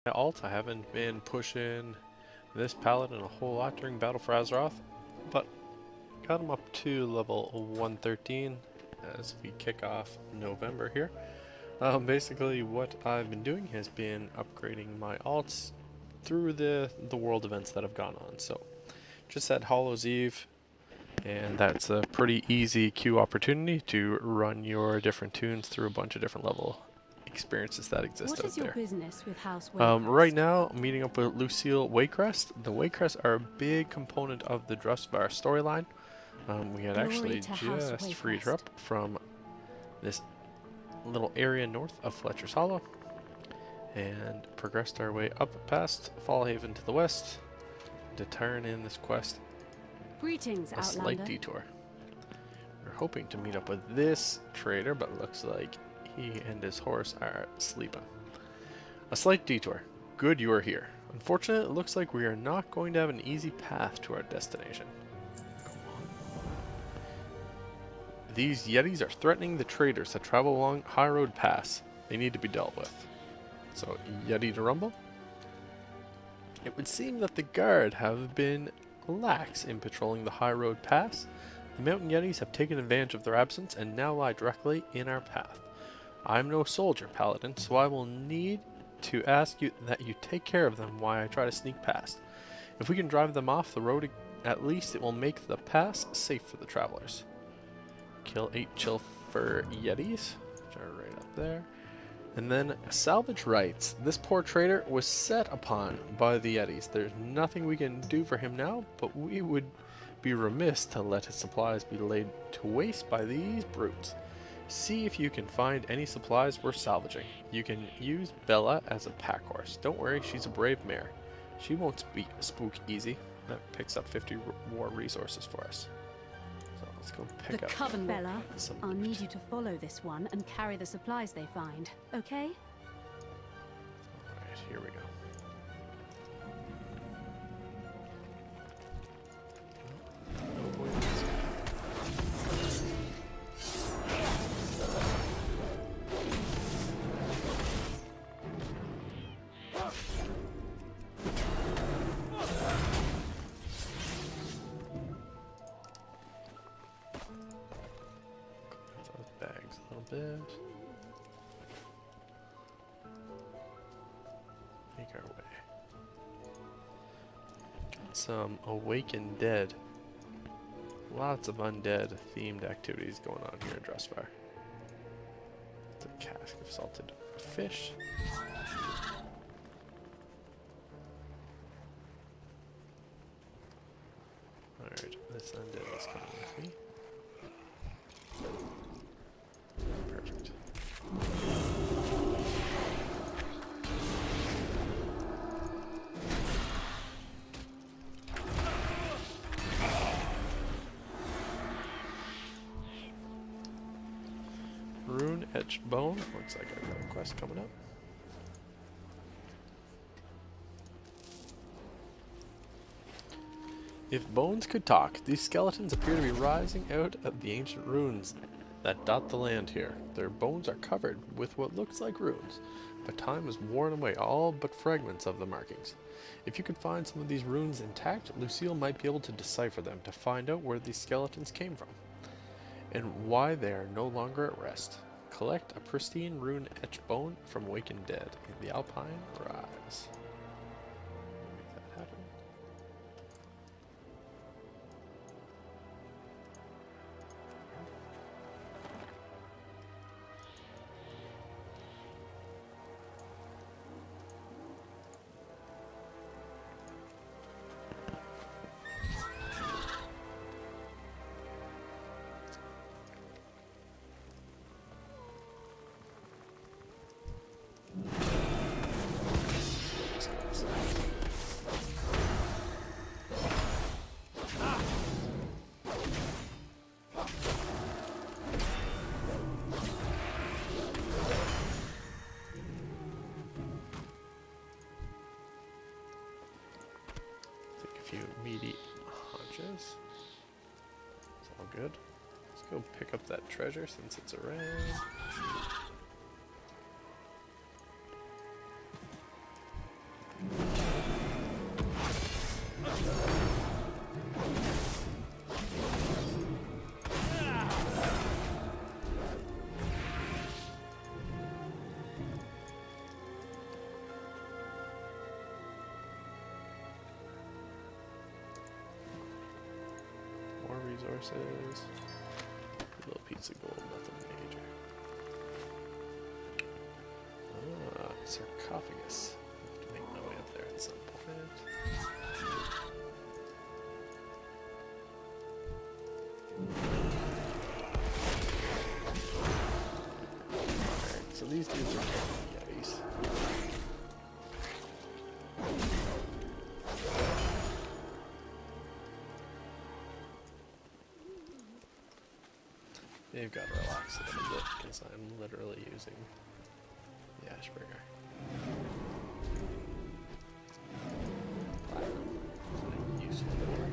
Alt. I haven't been pushing this paladin a whole lot during Battle for Azeroth, but got him up to level 113 as we kick off November here. Basically, what I've been doing has been upgrading my alts through the world events that have gone on. So, just had Hollow's Eve, and that's a pretty easy queue opportunity to run your different tunes through a bunch of different level experiences that exist What out is your there. business with House Waycrest? Right now, I'm meeting up with Lucille Waycrest. The Waycrests are a big component of the Drustvar storyline. We had Glory actually to House just freed her Waycrest. up from this little area north of Fletcher's Hollow and progressed our way up past Fallhaven to the west to turn in this quest Greetings, a slight Outlander. detour. We're hoping to meet up with this trader, but looks like he and his horse are sleeping. A slight detour. Good you are here. Unfortunately, it looks like we are not going to have an easy path to our destination. These Yetis are threatening the traders that travel along High Road Pass. They need to be dealt with. So, Yeti to rumble? It would seem that the guard have been lax in patrolling the High Road Pass. The Mountain Yetis have taken advantage of their absence and now lie directly in our path. I'm no soldier, Paladin, so I will need to ask you that you take care of them while I try to sneak past. If we can drive them off the road, at least it will make the pass safe for the travelers. Kill 8 Chilfer Yetis, which are right up there. And then salvage rights. This poor trader was set upon by the Yetis. There's nothing we can do for him now, but we would be remiss to let his supplies be laid to waste by these brutes. See if you can find any supplies worth salvaging. You can use Bella as a pack horse. Don't worry, she's a brave mare. She won't spook easy. That picks up 50 war resources for us. So let's go pick The up Coven, Bella. some I'll loot. need you to follow this one and carry the supplies they find, okay? Alright, here we go. No points. Those bags a little bit. Make our way. Got some Awakened Dead. Lots of undead themed activities going on here in Drustvar. The cask of salted fish. Alright, this undead is coming with me. Perfect. Rune Etched Bone. Looks like I've got a quest coming up. If bones could talk, these skeletons appear to be rising out of the ancient ruins that dot the land here. Their bones are covered with what looks like runes, but time has worn away all but fragments of the markings. If you could find some of these runes intact, Lucille might be able to decipher them to find out where these skeletons came from, and why they are no longer at rest. Collect a pristine rune etched bone from Awakened Dead in the Alpine Rise. Make that happen. Take a few meaty haunches. It's all good. Let's go pick up that treasure since it's around. resources. A little piece of gold, nothing major. Ah, sarcophagus. I have to make my way up there at some point. Alright, so these dudes are yetis. They've got to relax a little bit because I'm literally using the Ashburger. Platinum. It's a useful ore.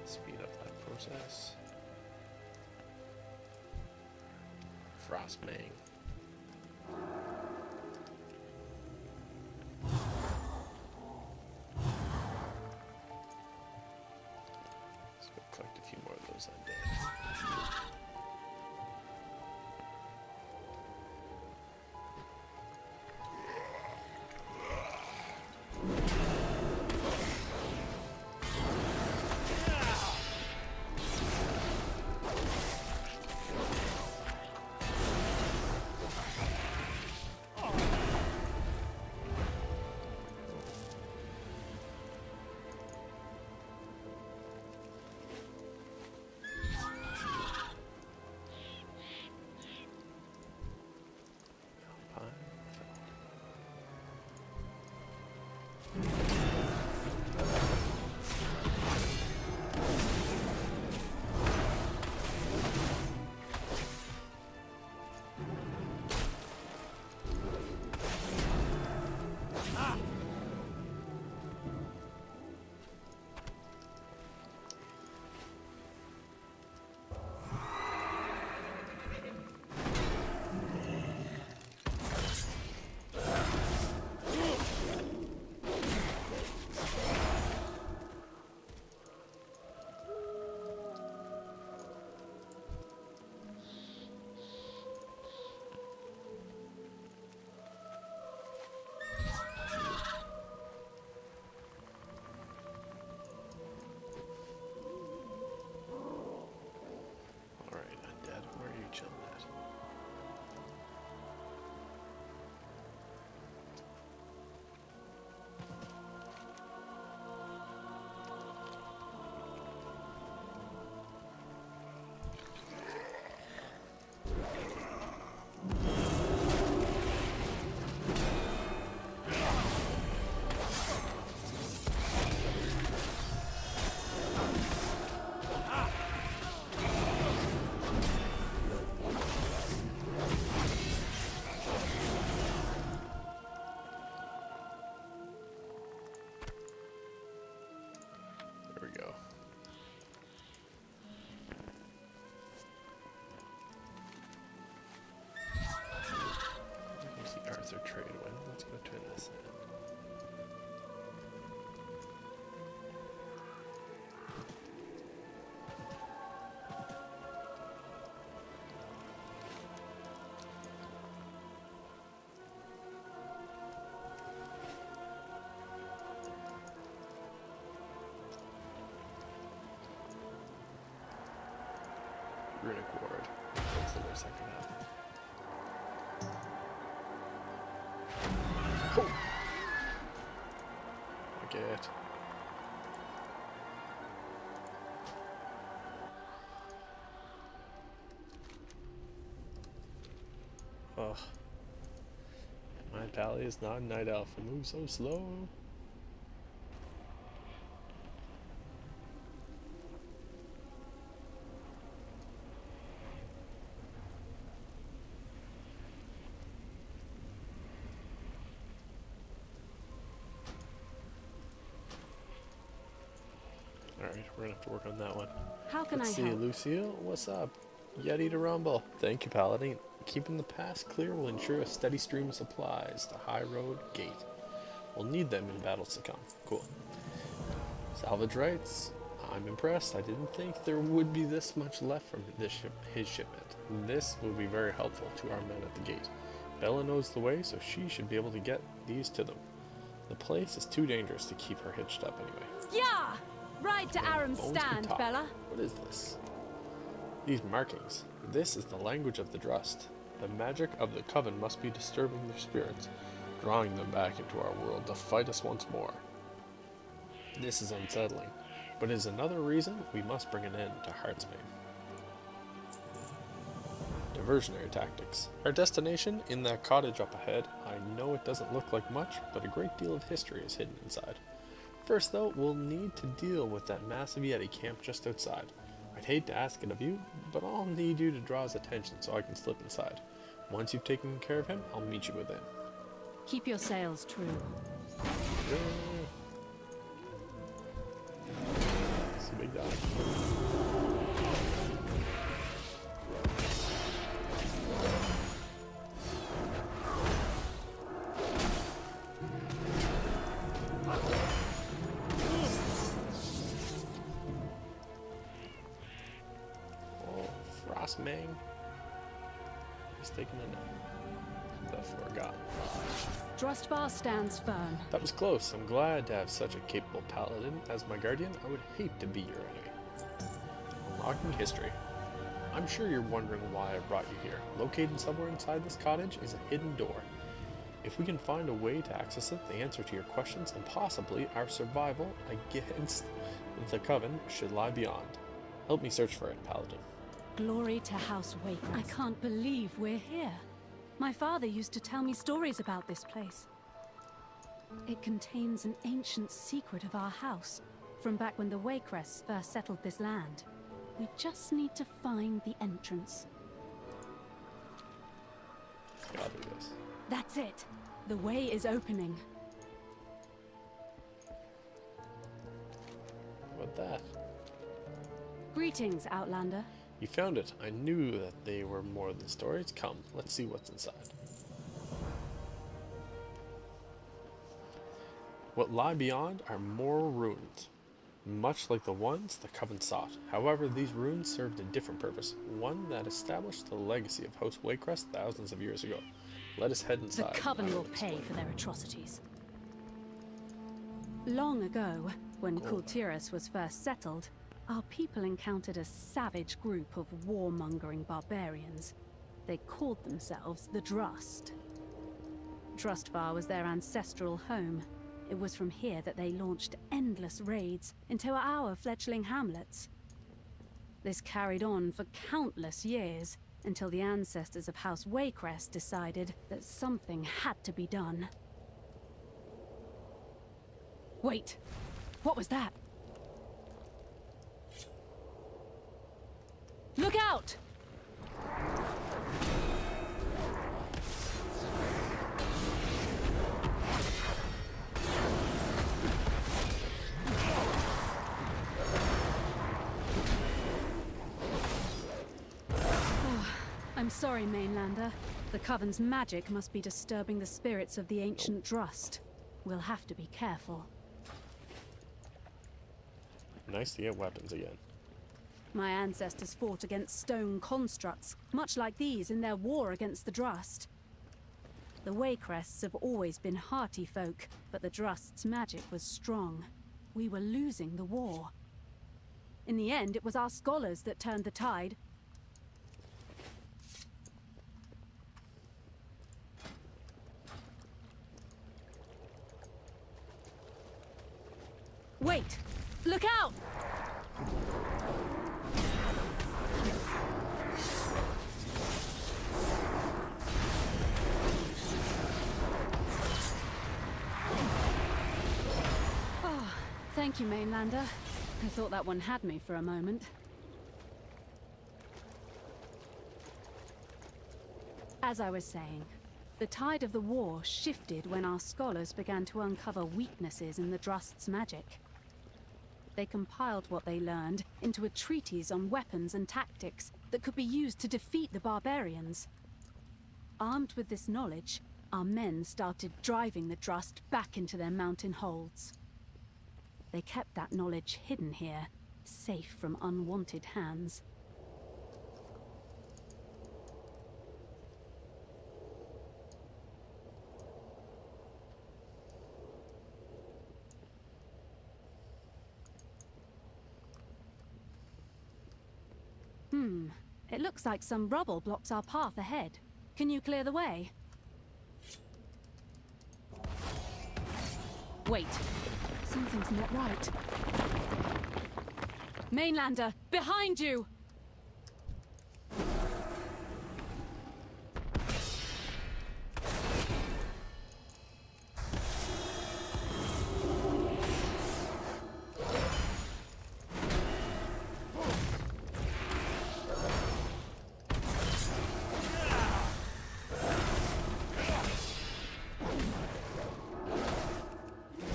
Speed up that process. Frostmang. Let's go collect a few more of those undead. Trade win. Let's go turn this in. Runic Ward. That's the worst that could happen. Oh! I get it. Ugh. My pally is not a night elf. It moves so slow. Alright, we're gonna have to work on that one. How can Let's I see, help? Lucille, what's up? Yeti to Rumble. Thank you, Paladin. Keeping the pass clear will ensure a steady stream of supplies to High Road Gate. We'll need them in battles to come. Cool. Salvage rights. I'm impressed. I didn't think there would be this much left from his shipment. This will be very helpful to our men at the gate. Bella knows the way, so she should be able to get these to them. The place is too dangerous to keep her hitched up anyway. Yeah! Ride to Aram's Bones can stand, talk. Bella. What is this? These markings. This is the language of the Drust. The magic of the Coven must be disturbing their spirits, drawing them back into our world to fight us once more. This is unsettling, but is another reason we must bring an end to Heartsbane. Diversionary tactics. Our destination, in that cottage up ahead. I know it doesn't look like much, but a great deal of history is hidden inside. First though, we'll need to deal with that massive Yeti camped just outside. I'd hate to ask it of you, but I'll need you to draw his attention so I can slip inside. Once you've taken care of him, I'll meet you within. Keep your sails true. It's a big dog. Mang. He's taking a nap. That's forgotten. Drustvar stands firm. That was close. I'm glad to have such a capable paladin as my guardian. I would hate to be your enemy. Unlocking history. I'm sure you're wondering why I brought you here. Located somewhere inside this cottage is a hidden door. If we can find a way to access it, the answer to your questions and possibly our survival against the Coven should lie beyond. Help me search for it, paladin. Glory to House Wake. I can't believe we're here. My father used to tell me stories about this place. It contains an ancient secret of our house, from back when the Waycrests first settled this land. We just need to find the entrance. Gotta do this. That's it. The way is opening. What that? Greetings, Outlander. You found it. I knew that they were more than stories. Come, let's see what's inside. What lie beyond are more ruins, much like the ones the Coven sought. However, these ruins served a different purpose, one that established the legacy of House Waycrest thousands of years ago. Let us head inside. The Coven will pay for their atrocities. Long ago, when Kultiras was first settled, our people encountered a savage group of warmongering barbarians. They called themselves the Drust. Drustvar was their ancestral home. It was from here that they launched endless raids into our fledgling hamlets. This carried on for countless years, until the ancestors of House Waycrest decided that something had to be done. Wait! What was that? Look out! I'm sorry, Mainlander. The Coven's magic must be disturbing the spirits of the ancient Drust. We'll have to be careful. Nice to get weapons again. My ancestors fought against stone constructs, much like these in their war against the Drust. The Waycrests have always been hearty folk, but the Drust's magic was strong. We were losing the war. In the end, it was our scholars that turned the tide. Wait! Look out! Oh, thank you, Mainlander. I thought that one had me for a moment. As I was saying, the tide of the war shifted when our scholars began to uncover weaknesses in the Drust's magic. They compiled what they learned into a treatise on weapons and tactics that could be used to defeat the barbarians. Armed with this knowledge, our men started driving the Drust back into their mountain holds. They kept that knowledge hidden here, safe from unwanted hands. It looks like some rubble blocks our path ahead. Can you clear the way? Wait. Something's not right. Mainlander, behind you!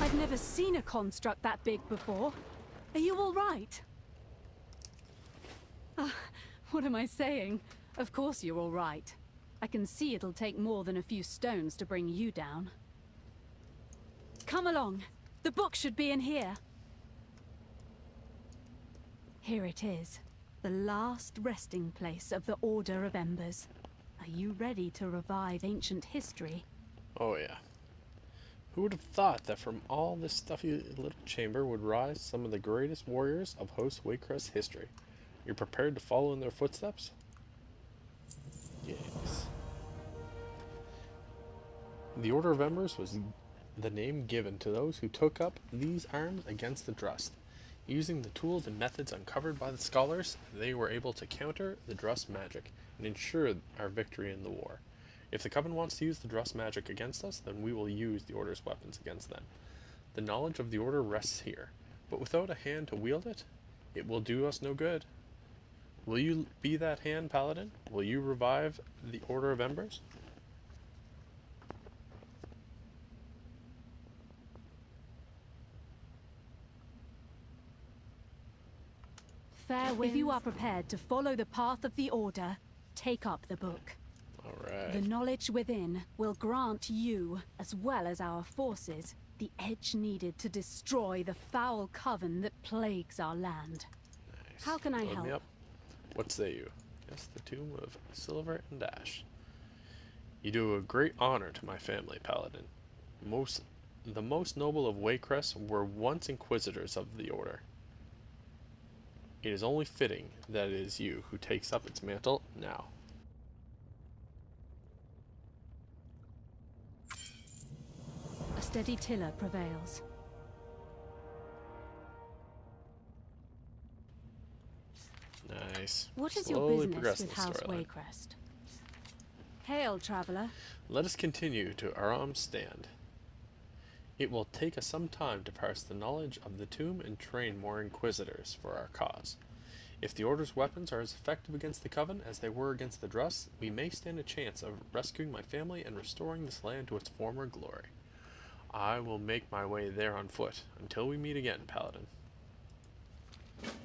I've never seen a construct that big before. Are you all right? What am I saying? Of course you're all right. I can see it'll take more than a few stones to bring you down. Come along. The book should be in here. Here it is. The last resting place of the Order of Embers. Are you ready to revive ancient history? Oh yeah. Who would have thought that from all this stuffy little chamber would rise some of the greatest warriors of Host Waycrest's history? You're prepared to follow in their footsteps? Yes. The Order of Embers was the name given to those who took up these arms against the Drust. Using the tools and methods uncovered by the scholars, they were able to counter the Drust magic and ensure our victory in the war. If the Coven wants to use the Drust magic against us, then we will use the Order's weapons against them. The knowledge of the Order rests here, but without a hand to wield it, it will do us no good. Will you be that hand, Paladin? Will you revive the Order of Embers? Fair winds. If you are prepared to follow the path of the Order, take up the book. Alright. The knowledge within will grant you, as well as our forces, the edge needed to destroy the foul coven that plagues our land. Nice. How can I Load me help? up. What say you? Yes, the tomb of Silver and Ash. You do a great honor to my family, Paladin. The most noble of Waycrest were once inquisitors of the Order. It is only fitting that it is you who takes up its mantle now. A steady tiller prevails. Nice. What is your Slowly business progressing with the House storyline. Waycrest? Hail, traveler. Let us continue to Aram's stand. It will take us some time to parse the knowledge of the tomb and train more inquisitors for our cause. If the Order's weapons are as effective against the Coven as they were against the Drust, we may stand a chance of rescuing my family and restoring this land to its former glory. I will make my way there on foot. Until we meet again, Paladin.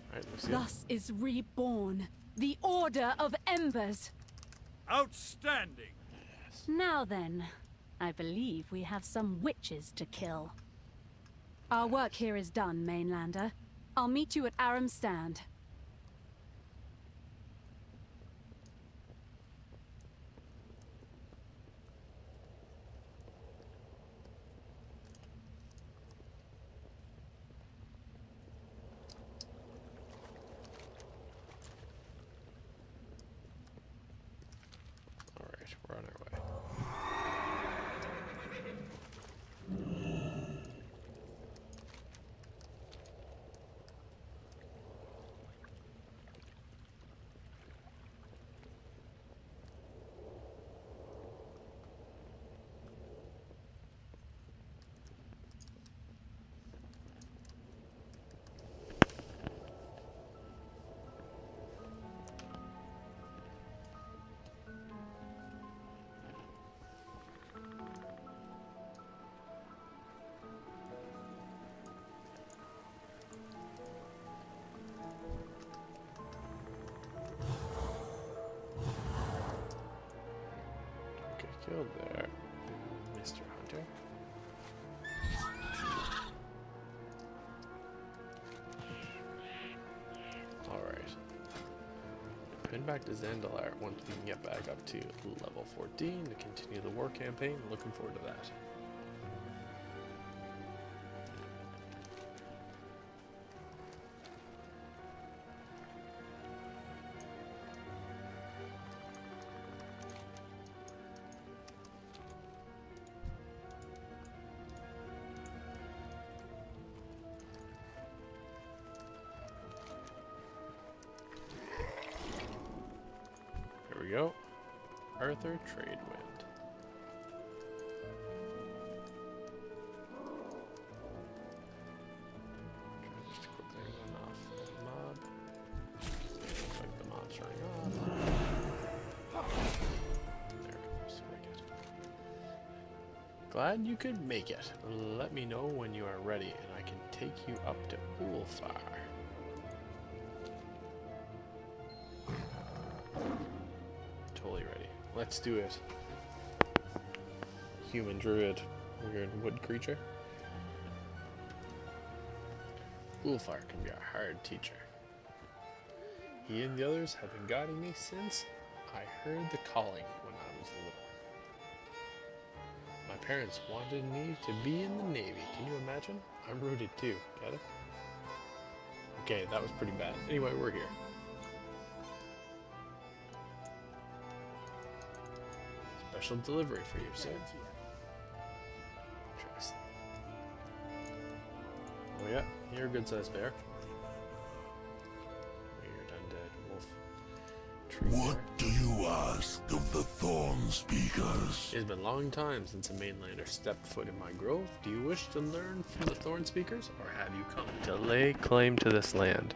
Alright, Lucia. Thus is reborn the Order of Embers. Outstanding! Now then, I believe we have some witches to kill. Our work here is done, Mainlander. I'll meet you at Aram's stand. Alright, we're on our way. Pin back to Zandalar once we can get back up to level 14 to continue the war campaign. Looking forward to that. Here we go. Arthur Tradewind. Just to quickly run off that mob. Looks like the mob's running off. There goes. Make it. Glad you could make it. Let me know when you are ready and I can take you up to Ulfar. Totally ready. Let's do it. Human druid, weird wood creature. Ulfar can be a hard teacher. He and the others have been guiding me since I heard the calling when I was little. My parents wanted me to be in the Navy. Can you imagine? I'm rooted too. Get it? Okay, that was pretty bad. Anyway, we're here. Special delivery for you, sir. Trust. Oh yeah, you're a good sized bear. Weird undead wolf. Tree What bear. do you ask of the Thorn Speakers? It has been a long time since a mainlander stepped foot in my grove. Do you wish to learn from the Thorn Speakers, or have you come to lay claim to this land,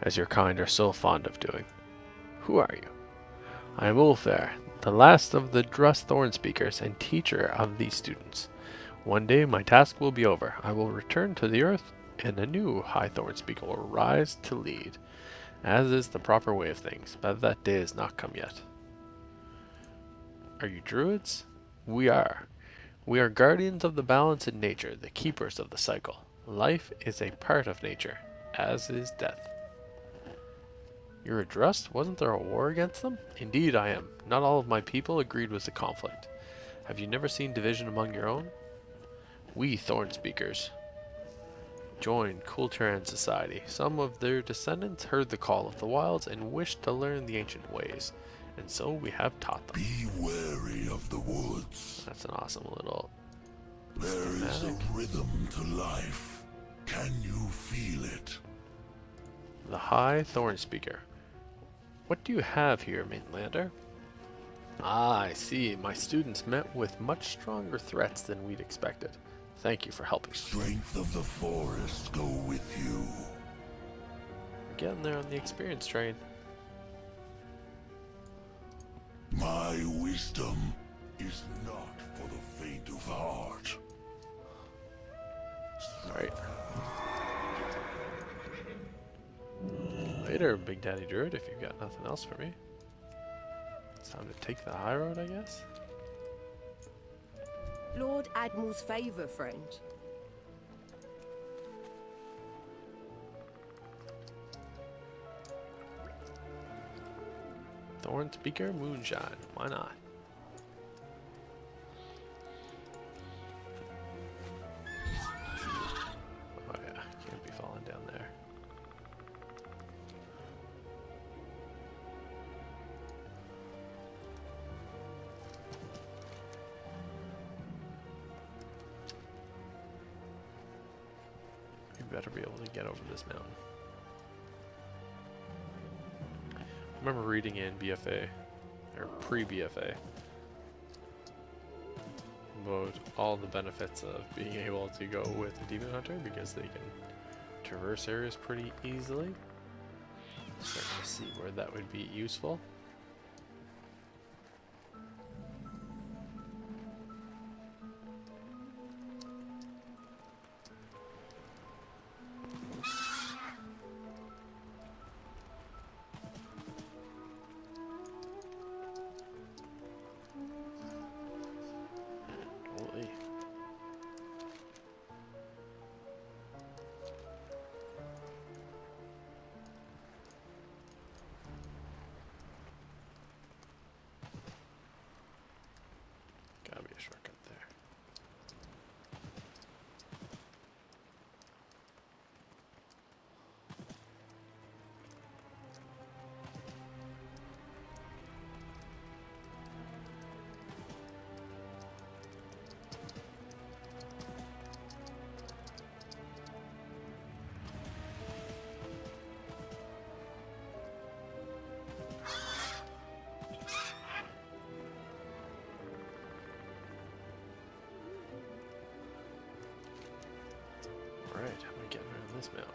as your kind are so fond of doing? Who are you? I am Ulfar, the last of the Drustvar Speakers and teacher of these students. One day my task will be over. I will return to the earth, and a new High Thorn Speaker will rise to lead, as is the proper way of things, but that day has not come yet. Are you druids? We are. We are guardians of the balance in nature, the keepers of the cycle. Life is a part of nature, as is death. You're a Drust? Wasn't there a war against them? Indeed I am. Not all of my people agreed with the conflict. Have you never seen division among your own? We Thorn Speakers joined Kulturan Society. Some of their descendants heard the call of the wilds and wished to learn the ancient ways, and so we have taught them. Be wary of the woods. That's an awesome little There is a schematic. rhythm to life. Can you feel it? The High Thorn Speaker. What do you have here, Mainlander? Ah, I see. My students met with much stronger threats than we'd expected. Thank you for helping. Strength of the forest go with you. We're getting there on the experience train. My wisdom is not for the faint of heart. Alright. Later, Big Daddy Druid, if you've got nothing else for me. It's time to take the high road, I guess. Lord Admiral's favour, friend. Thorn Speaker Moonshine. Why not? Oh yeah, can't be falling down there. You better be able to get over this mountain. I remember reading in BFA, or pre-BFA, about all the benefits of being able to go with a Demon Hunter because they can traverse areas pretty easily. Starting to see where that would be useful. Holy. this mountain.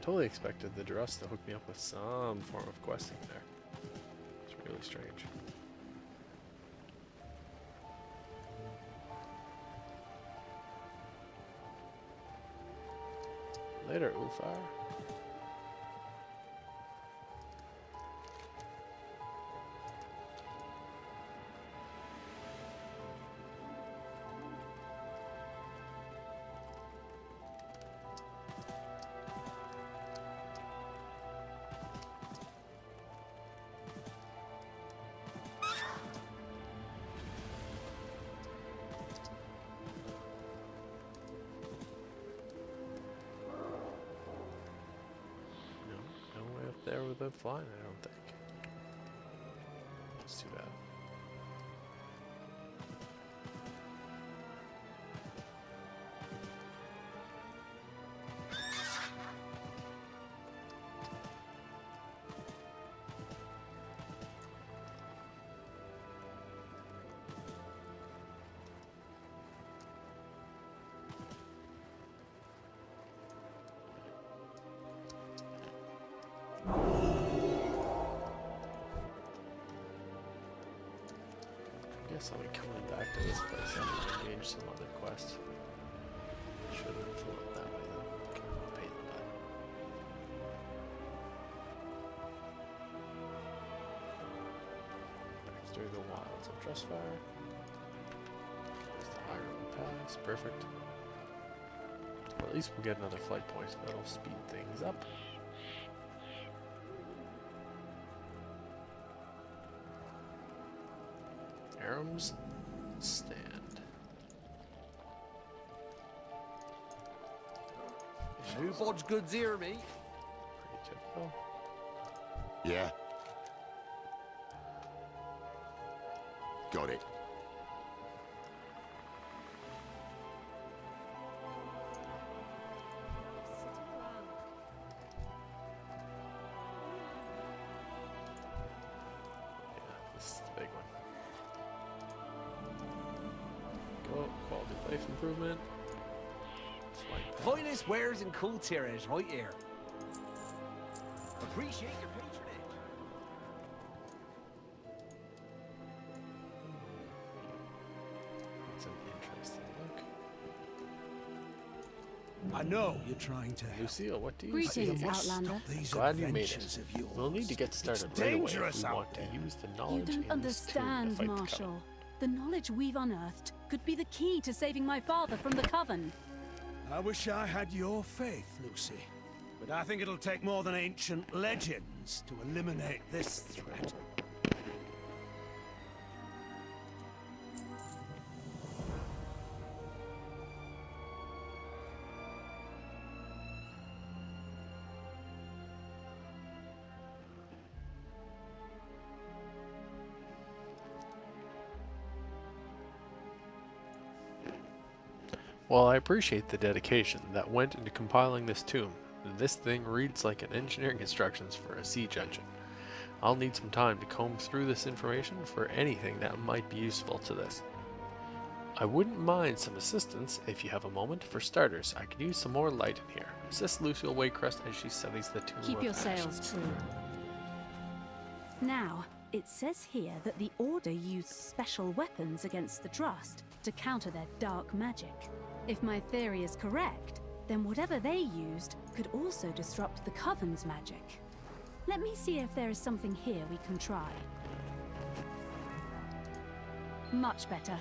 Totally expected the Drust to hook me up with some form of questing there. It's really strange. Later, Ulfar. There without flying, I don't think. It's too bad. I guess I'll be coming back to this place after I engage some other quests. Should have flown up that way though. Kind of a pain in the butt. Back through the wilds of Drustvar. There's the high road pass. Perfect. Well, at least we'll get another flight point. That'll speed things up. Arms stand. Who bodge goods here, me? Pretty typical. Yeah. Got it. Yeah, this is the big one. Go, quality of life improvement. Flight path. Finest wares and cool tirage right here. Appreciate your patronage. That's an interesting look. I know you're trying to help. Lucille, what do you Greetings, see? Outlander. These Glad you made adventures it. of yours. We'll need to get started It's right away if dangerous we out want to there. use the You knowledge don't in this tomb to understand, fight the Marshal. Covenant. The knowledge we've unearthed could be the key to saving my father from the Coven. I wish I had your faith, Lucy. But I think it'll take more than ancient legends to eliminate this threat. Well, I appreciate the dedication that went into compiling this tomb. This thing reads like an engineering instructions for a siege engine. I'll need some time to comb through this information for anything that might be useful to this. I wouldn't mind some assistance if you have a moment. For starters, I could use some more light in here. Assist Lucille Waycrest as she studies the tomb. Keep of your Ashes. sails true. Now, it says here that the Order used special weapons against the Drust to counter their dark magic. If my theory is correct, then whatever they used could also disrupt the Coven's magic. Let me see if there is something here we can try. Much better.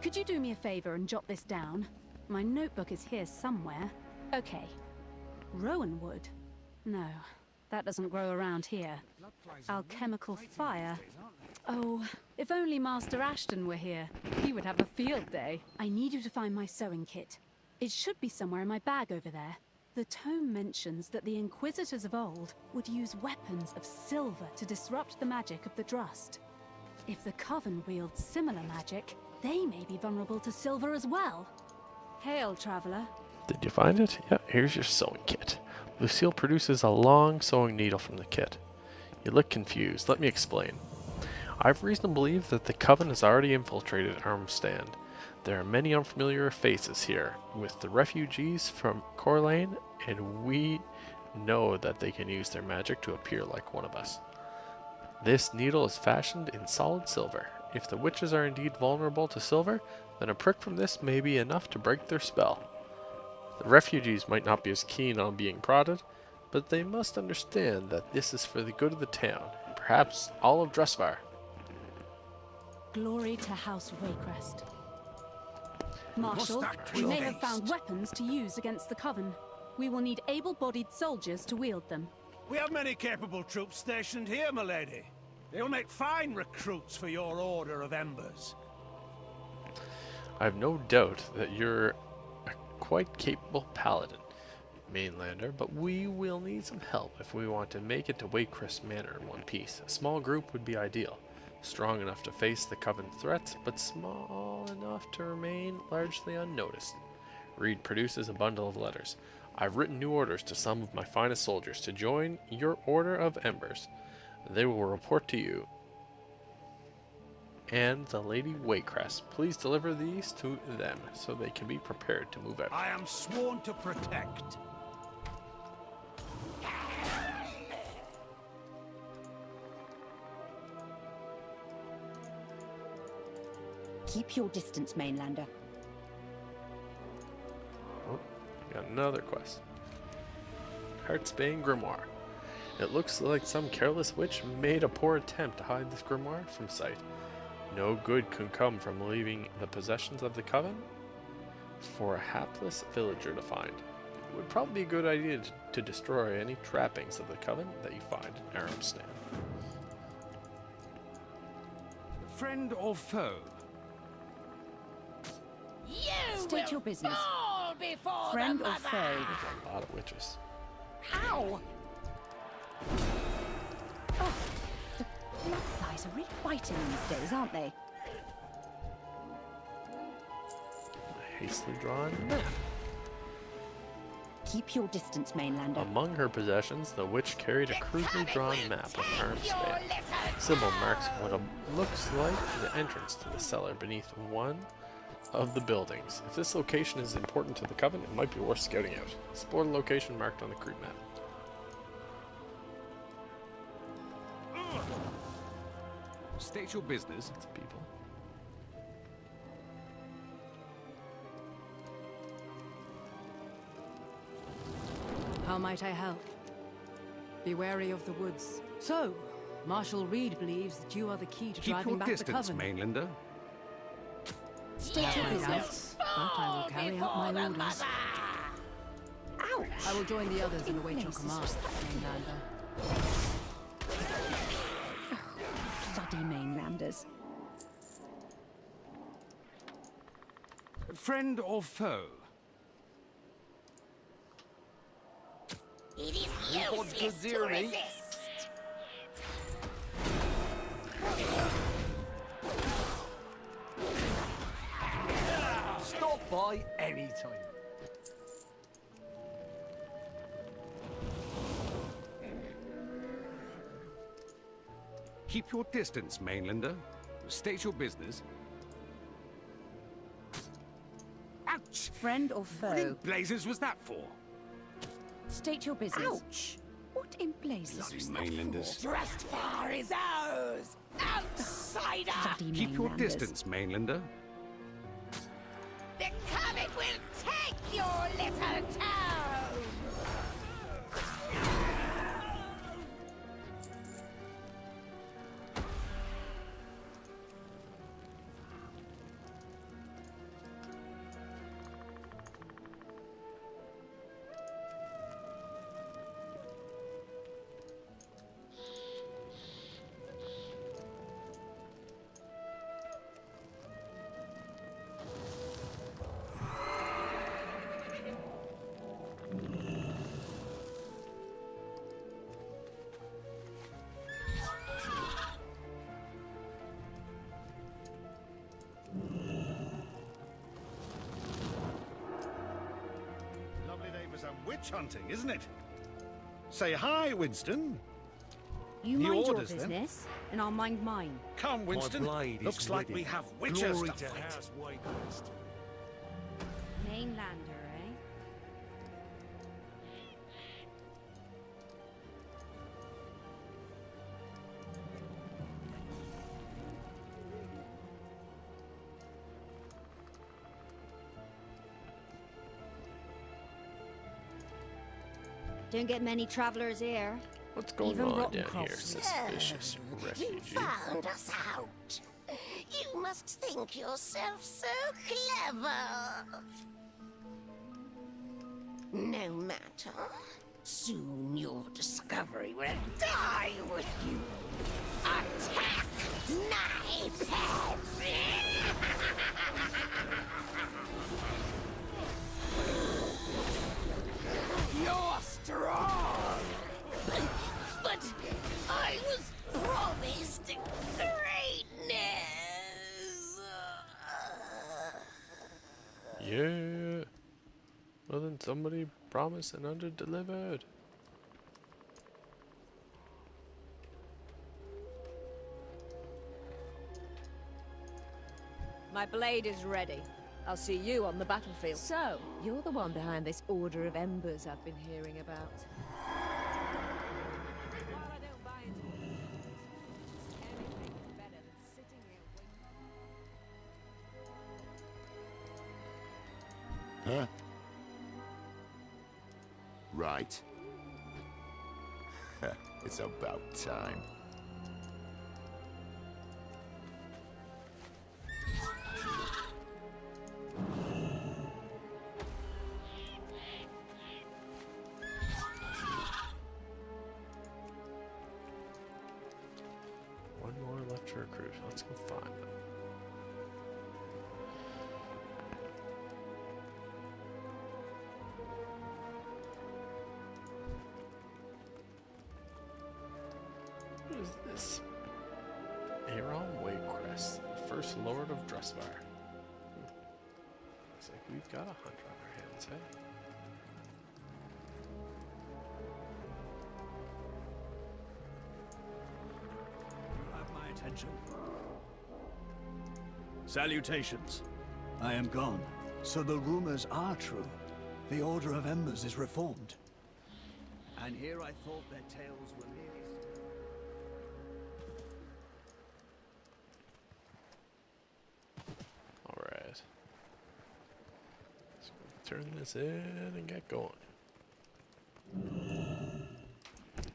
Could you do me a favor and jot this down? My notebook is here somewhere. Okay. Rowan wood? No, that doesn't grow around here. Alchemical fire? Oh, if only Master Ashton were here. He would have a field day. I need you to find my sewing kit. It should be somewhere in my bag over there. The tome mentions that the Inquisitors of old would use weapons of silver to disrupt the magic of the Drust. If the Coven wields similar magic, they may be vulnerable to silver as well. Hail, traveler. Did you find it? Yeah, here's your sewing kit. Lucille produces a long sewing needle from the kit. You look confused. Let me explain. I've reason to believe that the Coven has already infiltrated Armstand. There are many unfamiliar faces here, with the refugees from Corlane, and we know that they can use their magic to appear like one of us. This needle is fashioned in solid silver. If the witches are indeed vulnerable to silver, then a prick from this may be enough to break their spell. The refugees might not be as keen on being prodded, but they must understand that this is for the good of the town, and perhaps all of Drustvar. Glory to House Waycrest. Marshal, act we with may have haste. found weapons to use against the Coven. We will need able-bodied soldiers to wield them. We have many capable troops stationed here, my lady. They'll make fine recruits for your Order of Embers. I have no doubt that you're a quite capable paladin, mainlander, but we will need some help if we want to make it to Waycrest Manor in one piece. A small group would be ideal. Strong enough to face the Coven threats, but small enough to remain largely unnoticed. Reed produces a bundle of letters. I've written new orders to some of my finest soldiers to join your Order of Embers. They will report to you and the Lady Waycrest. Please deliver these to them so they can be prepared to move out. I am sworn to protect. Keep your distance, Mainlander. Oh, got another quest. Heartsbane Grimoire. It looks like some careless witch made a poor attempt to hide this grimoire from sight. No good can come from leaving the possessions of the Coven for a hapless villager to find. It would probably be a good idea to destroy any trappings of the Coven that you find in Aramstan. Friend or foe? State your business. Friend or foe? There's a lot of witches. Ow! Oh, the blood flies are really biting these days, aren't they? A hastily drawn map. Keep your distance, Mainlander. Among her possessions, the witch carried a crudely drawn map of Aramstan. Symbol marks what looks like the entrance to the cellar beneath one of the buildings. If this location is important to the Coven, it might be worth scouting out. Explore the location marked on the crude map. State your business. It's people. How might I help? Be wary of the woods. So, Marshal Reed believes that you are the key to Keep driving your back the distance, Coven. Mainlander. State your My business. doubts, but I will carry out my orders. Ouch! I will join the others and await your Places command, was that? Mainlander. Bloody Mainlanders. Friend or foe? It is Who wants good dear me? Stop by any time. Keep your distance, Mainlander. State your business. Ouch! Friend or What in foe? blazes was that for? State your business. Ouch! What in blazes Bloody was that Mainlanders. for? Drustvar is ours! Outsider! Bloody Keep your Mainlanders. distance, Mainlander. The Comet will take your little town! Lovely day for some witch hunting, isn't it? Say hi, Winston. You The mind your orders, then? business, and I'll mind mine. Come, Winston. blade is Looks like ready. we have witches Glory to to fight. House Whitehurst. Mainlander, eh? Don't get many travelers here. What's going Even on rotten down here, crops. suspicious You refugee? found us out. You must think yourself so clever. No matter. Soon your discovery will die with you. Attack, knife heads! You're strong! But I was promised greatness! Yeah. Well then somebody promised and under-delivered. My blade is ready. I'll see you on the battlefield. So, you're the one behind this Order of Embers I've been hearing about. While I don't buy into anything better than sitting here waiting. Huh? Right. It's about time. One more left to recruit. Let's go find them. What is this? Aram Waycrest, the first Lord of Drustvar. Looks like we've got a hunt on our hands, hey? You have my attention. Salutations. I am gone. So the rumors are true. The Order of Embers is reformed. And here I thought their tales were nearly... Alright. Let's go turn this in and get going.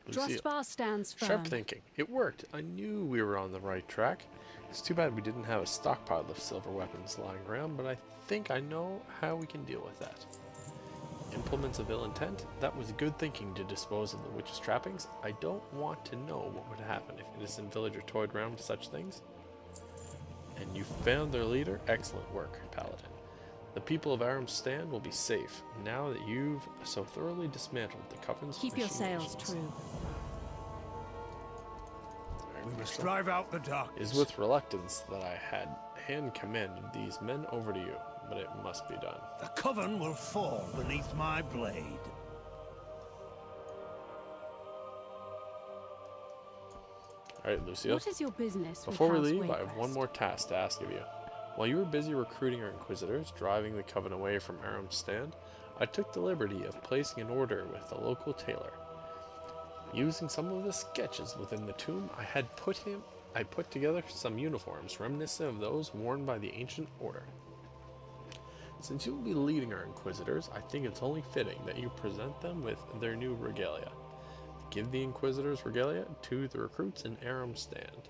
Lucille. Drustvar stands firm. Sharp thinking. It worked. I knew we were on the right track. It's too bad we didn't have a stockpile of silver weapons lying around, but I think I know how we can deal with that. Implements of ill intent? That was good thinking to dispose of the witch's trappings. I don't want to know what would happen if innocent villager toyed around with such things. And you found their leader? Excellent work, Paladin. The people of Aram's Stand will be safe, now that you've so thoroughly dismantled the Coven's Keep your sails machinations. true. We must drive out the It darkness. is with reluctance that I had hand commanded these men over to you, but it must be done. The Coven will fall beneath my blade. Alright, Lucio. What is your business Before we with House leave, I have one Waycrest? more task to ask of you. While you were busy recruiting our Inquisitors, driving the Coven away from Aram's Stand, I took the liberty of placing an order with the local tailor. Using some of the sketches within the tomb, I put together some uniforms reminiscent of those worn by the ancient order. Since you will be leading our Inquisitors, I think it's only fitting that you present them with their new regalia. Give the Inquisitors regalia to the recruits in Aram's Stand.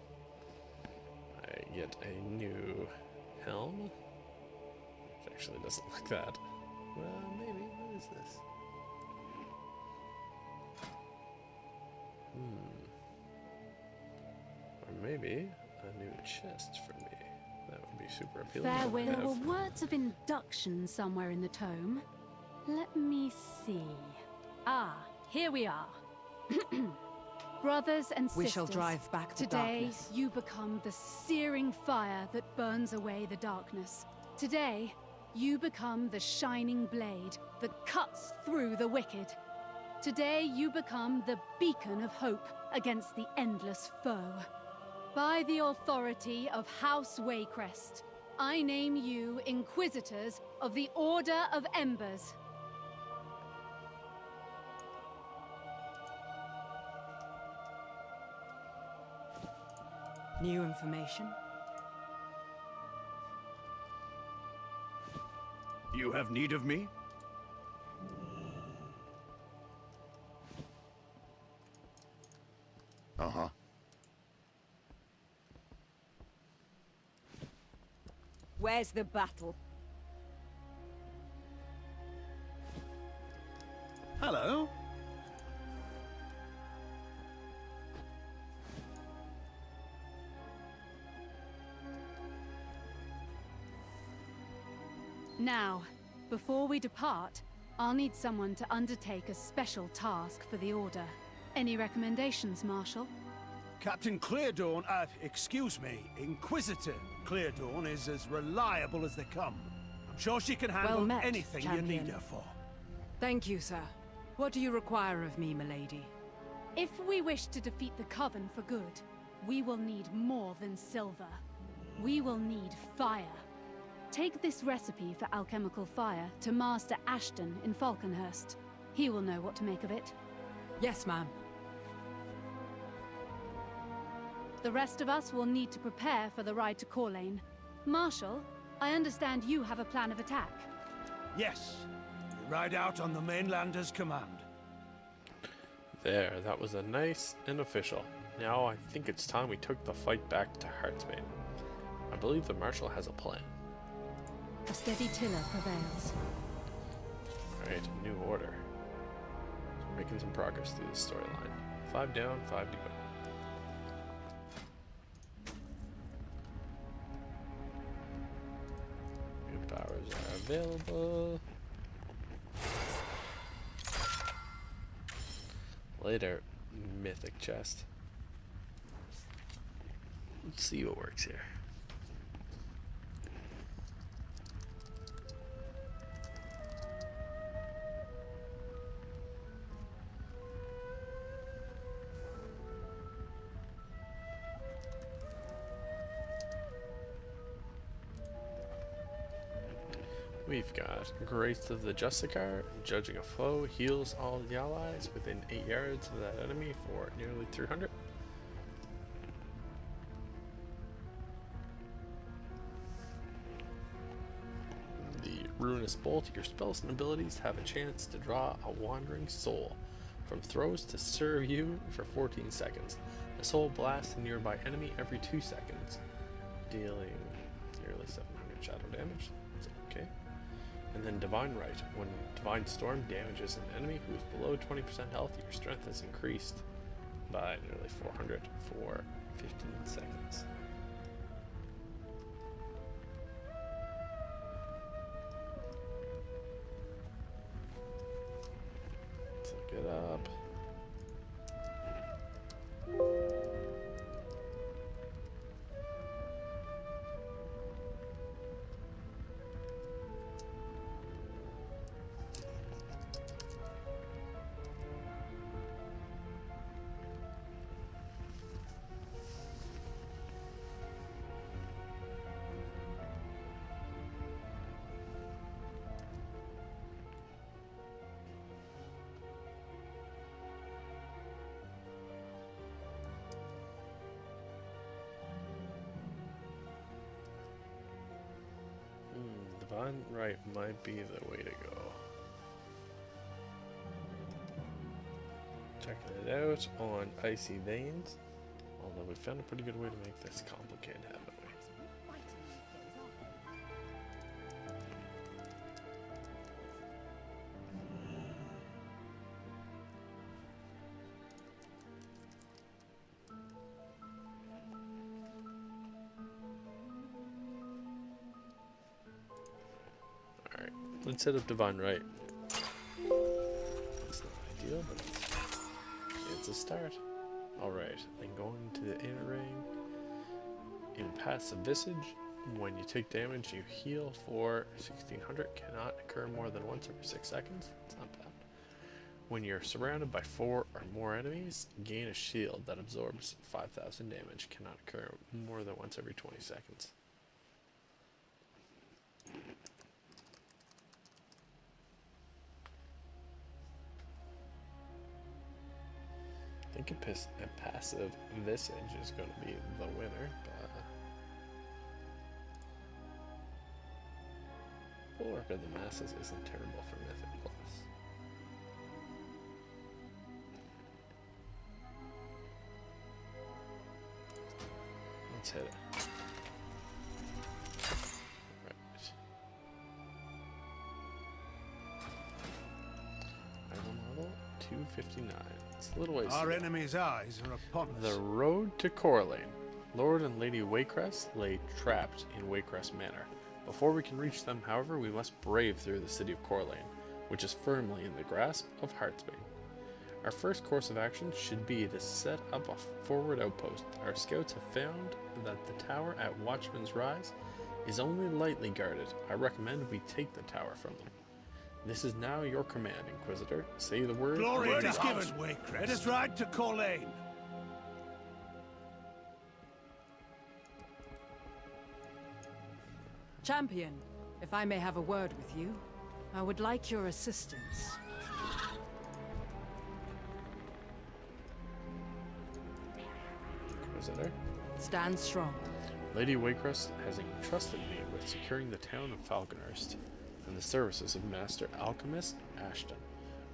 I get a new helm. Which actually doesn't look that. Well, maybe. What is this? Or maybe a new chest for me. That would be super appealing. Farewell. to There were have. words of induction somewhere in the tome. Let me see. Ah, here we are. Brothers and sisters, We shall drive back to today darkness. you become the searing fire that burns away the darkness. Today, you become the shining blade that cuts through the wicked. Today you become the beacon of hope against the endless foe. By the authority of House Waycrest, I name you Inquisitors of the Order of Embers. New information? You have need of me? Uh-huh. Where's the battle? Hello? Now, before we depart, I'll need someone to undertake a special task for the Order. Any recommendations, Marshal? Captain Cleardawn, excuse me, Inquisitor Cleardawn is as reliable as they come. I'm sure she can handle Well met, anything champion. you need her for. Thank you, sir. What do you require of me, milady? If we wish to defeat the Coven for good, we will need more than silver. We will need fire. Take this recipe for alchemical fire to Master Ashton in Falconhurst. He will know what to make of it. Yes, ma'am. The rest of us will need to prepare for the ride to Corlane. Marshal, I understand you have a plan of attack. Yes, we ride out on the mainlander's command. There, that was a nice and official. Now I think it's time we took the fight back to Heartsbane. I believe the Marshal has a plan. A steady tiller prevails. Alright, new order. So we're making some progress through this storyline. 5 down, 5 to go. New powers are available. Later, mythic chest. Let's see what works here. We've got Grace of the Justicar, judging a foe, heals all the allies within 8 yards of that enemy for nearly 300. The Ruinous Bolt, your spells and abilities have a chance to draw a wandering soul from throws to serve you for 14 seconds. A soul blasts a nearby enemy every 2 seconds, dealing nearly 700 shadow damage. That's okay. And then Divine Right. When Divine Storm damages an enemy who is below 20% health, your strength is increased by nearly 400 for 15 seconds. Let's look it up. Divine Right might be the way to go. Checking it out on Icy Veins. Although we found a pretty good way to make this complicated, haven't we? Alright, let's set up Divine Right. It's not ideal, but it's a start. Alright, then going to the inner ring. In Passive Visage, when you take damage, you heal for 1600. Cannot occur more than once every 6 seconds. It's not bad. When you're surrounded by 4 or more enemies, gain a shield that absorbs 5,000 damage. Cannot occur more than once every 20 seconds. I think a passive Visage is going to be the winner, but Bulwark of the Masses isn't terrible for Mythic Plus. Let's hit it. Right. Item model 259. It's a little ways. Our to go. enemy's eyes are upon us. The road to Corlane. Lord and Lady Waycrest lay trapped in Waycrest Manor. Before we can reach them, however, we must brave through the city of Corlane, which is firmly in the grasp of Heartsbane. Our first course of action should be to set up a forward outpost. Our scouts have found that the tower at Watchman's Rise is only lightly guarded. I recommend we take the tower from them. This is now your command, Inquisitor. Say the word. Glory and is we given. Let us ride to Corlane. Champion, if I may have a word with you, I would like your assistance. Inquisitor. Stand strong. Lady Waycrest has entrusted me with securing the town of Falconhurst and the services of Master Alchemist Ashton,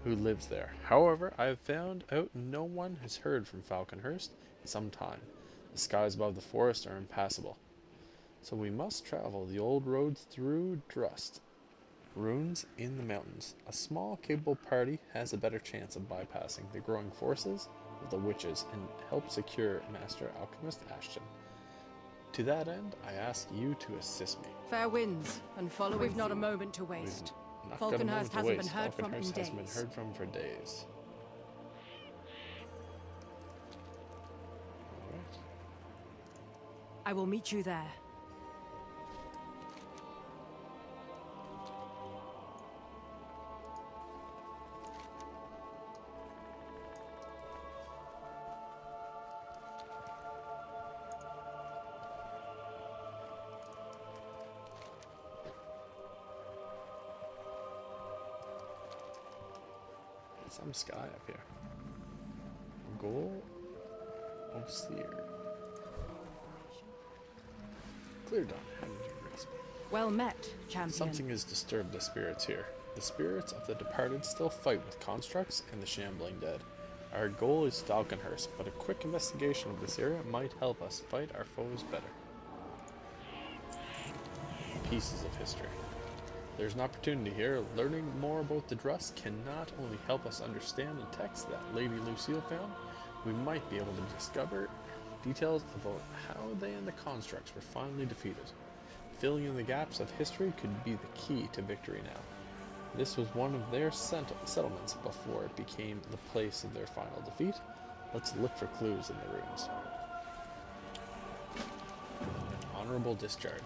who lives there. However, I have found out no one has heard from Falconhurst in some time. The skies above the forest are impassable, so we must travel the old roads through Drust. Ruins in the mountains. A small, capable party has a better chance of bypassing the growing forces of the witches and help secure Master Alchemist Ashton. To that end, I ask you to assist me. Fair winds, and following. We've not a moment to waste. Not got a moment Falconhurst to hasn't waste. been heard from in Falconhurst days. hasn't been heard from for days. Alright. I will meet you there. Some sky up here. Goal of Seer. Clear dawn, how did you raise me? Well met, champion. Something has disturbed the spirits here. The spirits of the departed still fight with constructs and the shambling dead. Our goal is Falconhurst, but a quick investigation of this area might help us fight our foes better. Pieces of history. There's an opportunity here. Learning more about the Drust can not only help us understand the text that Lady Lucille found, we might be able to discover details about how they and the constructs were finally defeated. Filling in the gaps of history could be the key to victory now. This was one of their settlements before it became the place of their final defeat. Let's look for clues in the ruins. Honorable discharge.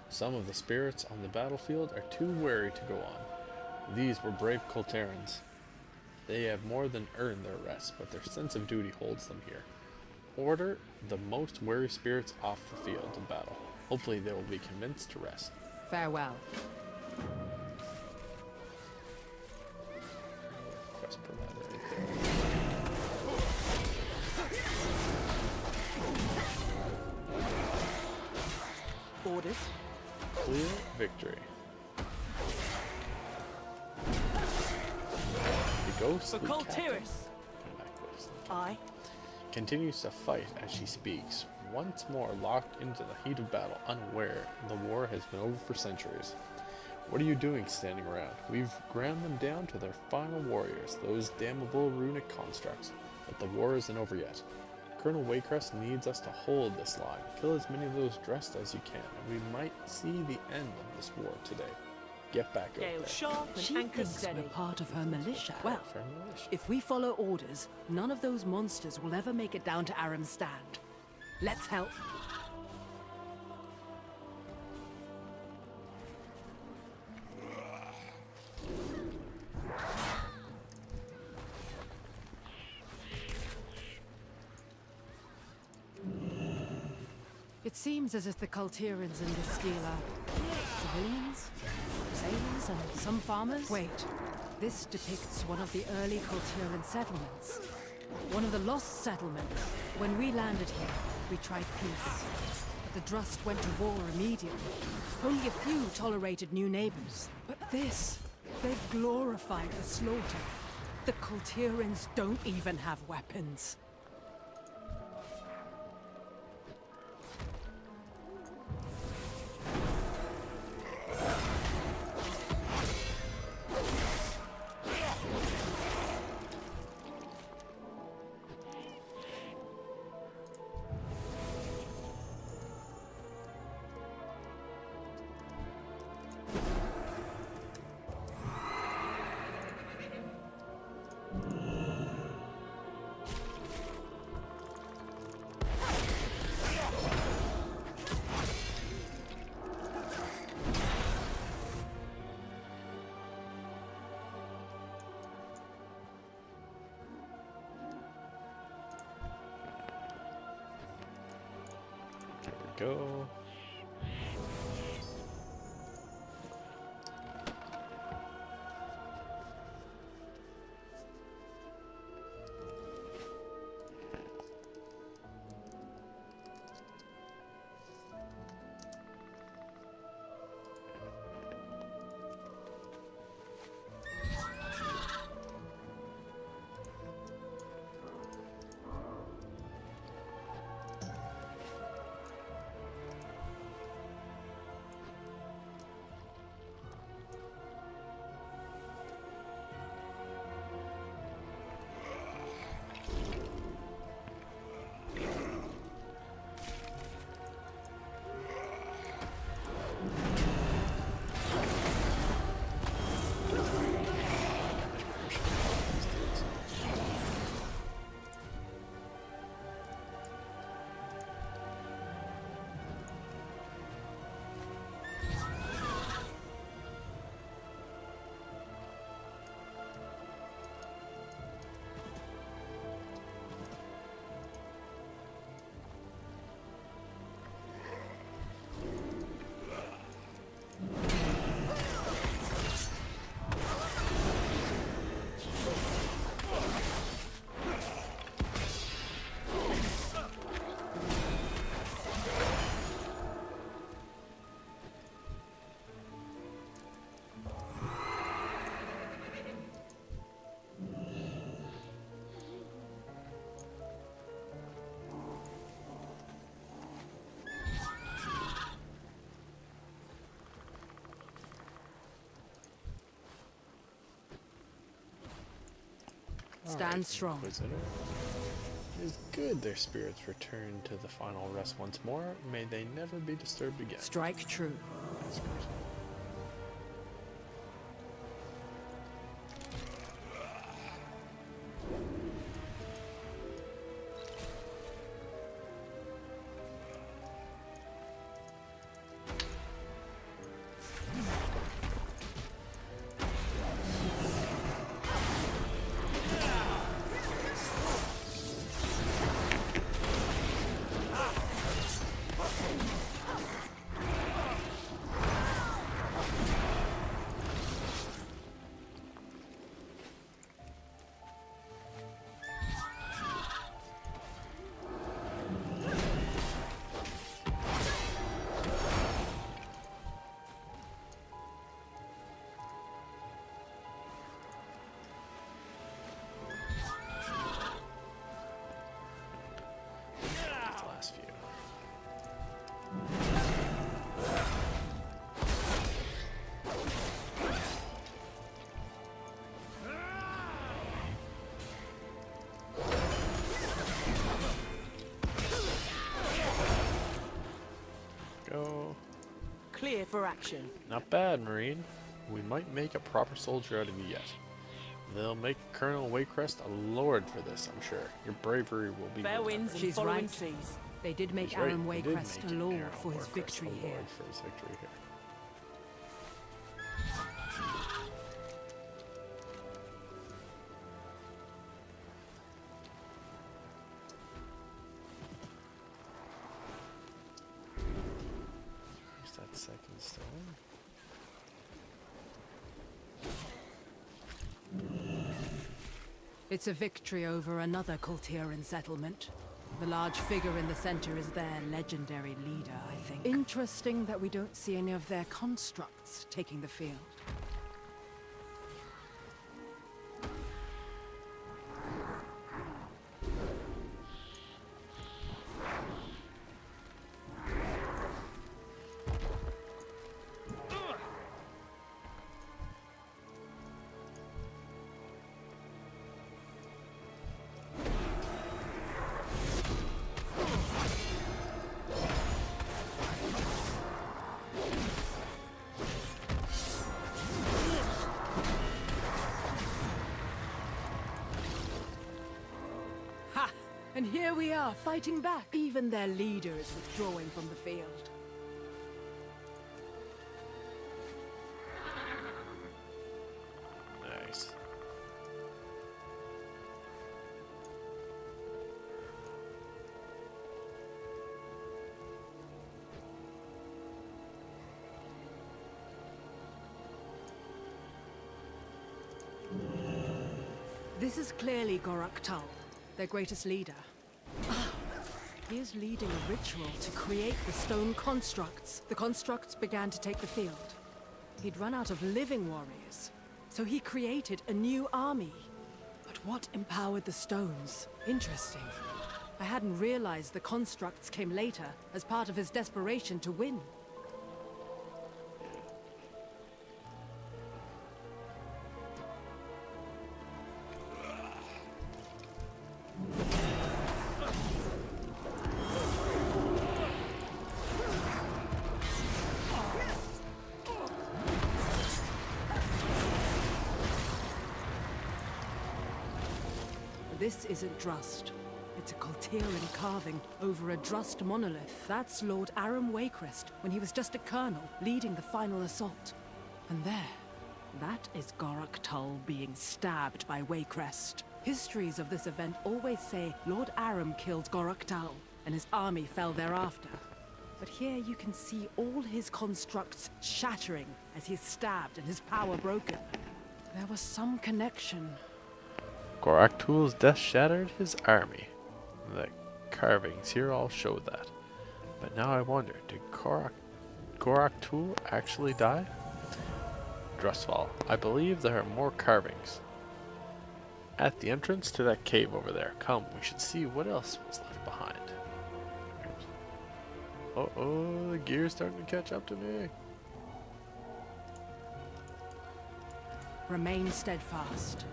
Some of the spirits on the battlefield are too wary to go on. These were brave Colterans. They have more than earned their rest, but their sense of duty holds them here. Order the most wary spirits off the field of battle. Hopefully they will be convinced to rest. Farewell. Quest provider right there. Orders. Clear victory. The ghostly captain Aye. continues to fight as she speaks, once more locked into the heat of battle, unaware the war has been over for centuries. What are you doing standing around? We've ground them down to their final warriors, those damnable runic constructs, but the war isn't over yet. Colonel Waycrest needs us to hold this line. Kill as many of those Drust as you can, and we might see the end of this war today. Get back out there. Sharp and She anchor thinks steady. we're part of her militia. Well, For militia. if we follow orders, none of those monsters will ever make it down to Aram's stand. Let's help. seems as if the Kultirans in this stele are civilians, sailors, and some farmers. Wait, this depicts one of the early Kultiran settlements. One of the lost settlements. When we landed here, we tried peace. But the Drust went to war immediately. Only a few tolerated new neighbors. But this, they've glorified the slaughter. The Kultirans don't even have weapons. There we go. Stand strong. Inquisitor. It is good their spirits return to the final rest once more. May they never be disturbed again. Strike true. That's good. Last few. Go. Clear for action. Not bad, Marine. We might make a proper soldier out of you yet. They'll make Colonel Waycrest a lord for this, I'm sure. Your bravery will be Fair winds and She's following right. seas. They did make He's right, Alan they did Waycrest make a lord Aaron for his Waycrest victory a here. lord for his victory here. Stone. It's a victory over another Kultiran settlement. The large figure in the center is their legendary leader, I think. Interesting that we don't see any of their constructs taking the field. And here we are, fighting back. Even their leader is withdrawing from the field. Nice. This is clearly Gorak Tal, their greatest leader. He is leading a ritual to create the stone constructs. The constructs began to take the field. He'd run out of living warriors, so he created a new army. But what empowered the stones? Interesting. I hadn't realized the constructs came later, as part of his desperation to win. This isn't Drust. It's a Kultiran carving over a Drust monolith. That's Lord Aram Waycrest, when he was just a colonel, leading the final assault. And there, that is Gorak Tull being stabbed by Waycrest. Histories of this event always say Lord Aram killed Gorak Tull, and his army fell thereafter. But here you can see all his constructs shattering as he's stabbed and his power broken. There was some connection. Gorak Tull's death shattered his army. The carvings here all show that. But now I wonder, did Gorak Tull actually die? Drustvar, I believe there are more carvings at the entrance to that cave over there. Come, we should see what else was left behind. Uh-oh, the gear's starting to catch up to me. Remain steadfast.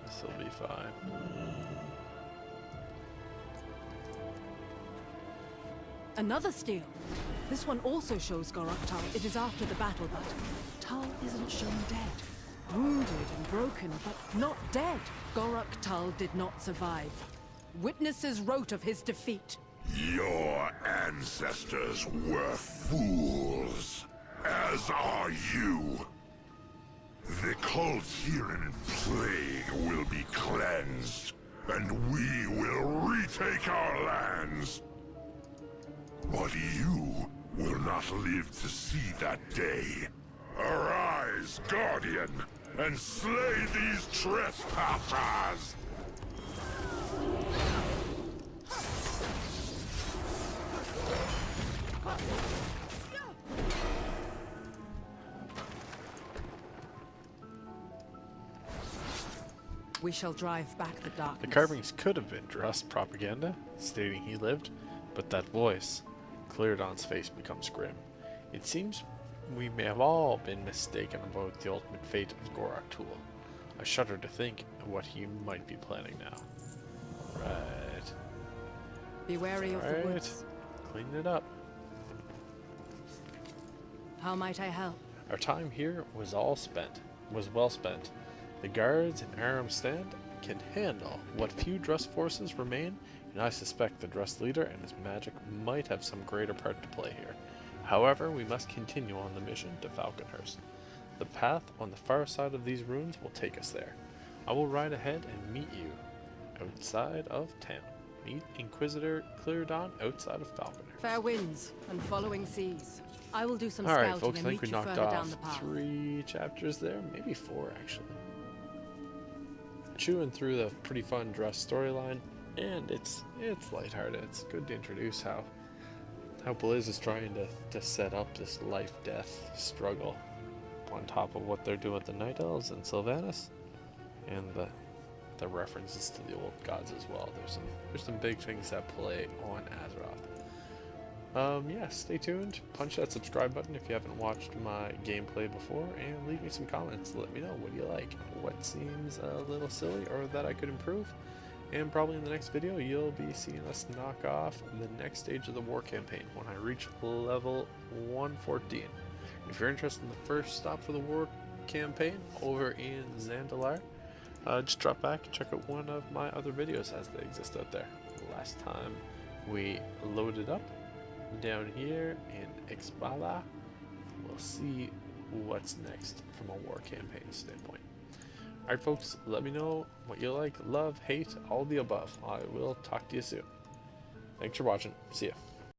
This'll be fine. Another steel. This one also shows Gorak Tull. It is after the battle, but Tull isn't shown dead. Wounded and broken, but not dead. Gorak Tull did not survive. Witnesses wrote of his defeat. Your ancestors were fools, as are you. The Kultiran plague will be cleansed, and we will retake our lands. But you will not live to see that day. Arise, Guardian, and slay these trespassers! We shall drive back the darkness. The carvings could have been Drust propaganda, stating he lived, but that voice, Cleardon's face becomes grim. It seems we may have all been mistaken about the ultimate fate of Gorak Tull. I shudder to think of what he might be planning now. Right. Be wary of the woods. Clean it up. How might I help? Our time here was well spent. The guards in Aram's stand can handle what few Drust forces remain, and I suspect the Drust leader and his magic might have some greater part to play here. However, we must continue on the mission to Falconhurst. The path on the far side of these ruins will take us there. I will ride ahead and meet you outside of town. Meet Inquisitor Cleardon outside of Falconhurst. Fair winds and following seas. I will do some Alright scouting folks, I and think meet we you knocked further down off the path. 3 chapters there, maybe 4 actually. Chewing through the pretty fun Drust storyline, and it's lighthearted. It's good to introduce how Blizz is trying to set up this life-death struggle on top of what they're doing with the Night Elves and Sylvanas, and the references to the old gods as well. There's some big things that play on Azeroth. Yeah, stay tuned. Punch that subscribe button if you haven't watched my gameplay before, and leave me some comments. Let me know, what do you like? What seems a little silly or that I could improve? And probably in the next video, you'll be seeing us knock off the next stage of the war campaign when I reach level 114. If you're interested in the first stop for the war campaign over in Zandalar, just drop back and check out one of my other videos as they exist out there. Last time we loaded up down here in Ixbala, we'll see what's next from a war campaign standpoint. Alright folks, let me know what you like, love, hate, all the above. I will talk to you soon. Thanks for watching. See ya.